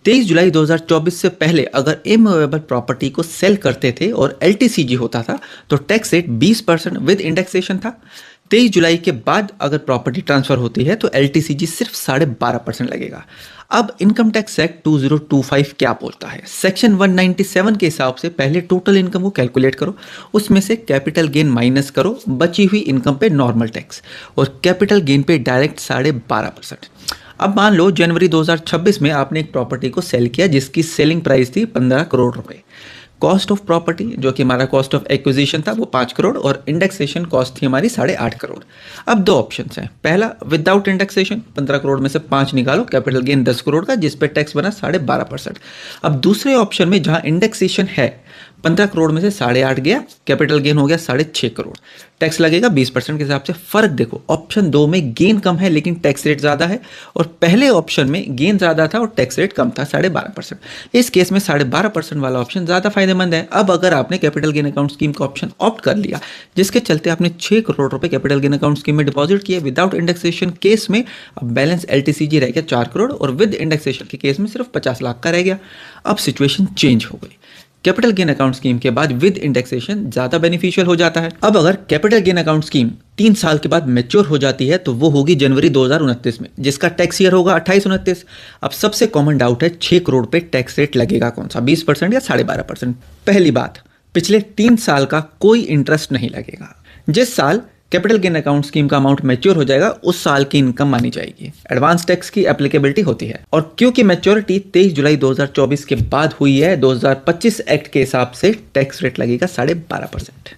23 जुलाई 2024 से पहले अगर इमूवेबल प्रॉपर्टी को सेल करते थे और एलटीसीजी होता था तो टैक्स रेट 20% विद इंडेक्सेशन था। 23 जुलाई के बाद अगर प्रॉपर्टी ट्रांसफर होती है तो एलटीसीजी सिर्फ 12.5% लगेगा। अब इनकम टैक्स एक्ट 2025 क्या बोलता है? सेक्शन 197 के हिसाब से पहले टोटल इनकम को कैलकुलेट करो, उसमें से कैपिटल गेन माइनस करो, बची हुई इनकम पे नॉर्मल टैक्स और कैपिटल गेन पे डायरेक्ट 12.5%। अब मान लो जनवरी 2026 में आपने एक प्रॉपर्टी को सेल किया जिसकी सेलिंग प्राइस थी 15 करोड़ रुपए। कॉस्ट ऑफ प्रॉपर्टी जो कि हमारा कॉस्ट ऑफ एक्विजिशन था वो 5 करोड़ और इंडेक्सेशन कॉस्ट थी हमारी 8.5 करोड़। अब दो ऑप्शंस हैं, पहला विदाउट इंडेक्सेशन 15 करोड़ में से 5 निकालो, कैपिटल गेन 10 करोड़ का जिस पे टैक्स बना 12.5%। अब दूसरे ऑप्शन में जहां इंडेक्सेशन है 15 करोड़ में से 8.5 गया, कैपिटल गेन हो गया 6.5 करोड़, टैक्स लगेगा 20% के हिसाब से। फर्क देखो, ऑप्शन 2 में गेन कम है लेकिन टैक्स रेट ज़्यादा है और पहले ऑप्शन में गेन ज़्यादा था और टैक्स रेट कम था 12.5%। इस केस में 12.5% वाला ऑप्शन ज़्यादा फायदेमंद है। अब अगर आपने कैपिटल गेन अकाउंट स्कीम का ऑप्शन ऑप्ट कर लिया जिसके चलते आपने 6 करोड़ रुपए कैपिटल गेन अकाउंट स्कीम में डिपॉजिट किए विदाउट इंडेक्सेशन केस में, अब बैलेंस एलटीसीजी रह गया 4 करोड़ और विद इंडेक्सेशन के केस में सिर्फ 50 लाख का रह गया। अब सिचुएशन चेंज हो गई, कैपिटल गेन अकाउंट स्कीम के बाद विद इंडेक्सेशन ज्यादा बेनिफिशियल हो जाता है। अब अगर कैपिटल गेन अकाउंट स्कीम 3 साल के बाद मैच्योर हो जाती है तो वो होगी जनवरी 2029 में, जिसका टैक्स ईयर होगा 28-29। अब सबसे कॉमन डाउट है 6 करोड़ पे टैक्स रेट लगेगा कौन सा, 20% या 12.5%? पहली बात, पिछले 3 साल का कोई इंटरेस्ट नहीं लगेगा। जिस साल कैपिटल गेन अकाउंट स्कीम का अमाउंट मैच्योर हो जाएगा उस साल की इनकम मानी जाएगी। एडवांस टैक्स की एप्लीकेबिलिटी होती है और क्योंकि मैच्योरिटी 23 जुलाई 2024 के बाद हुई है, 2025 एक्ट के हिसाब से टैक्स रेट लगेगा 12.5%।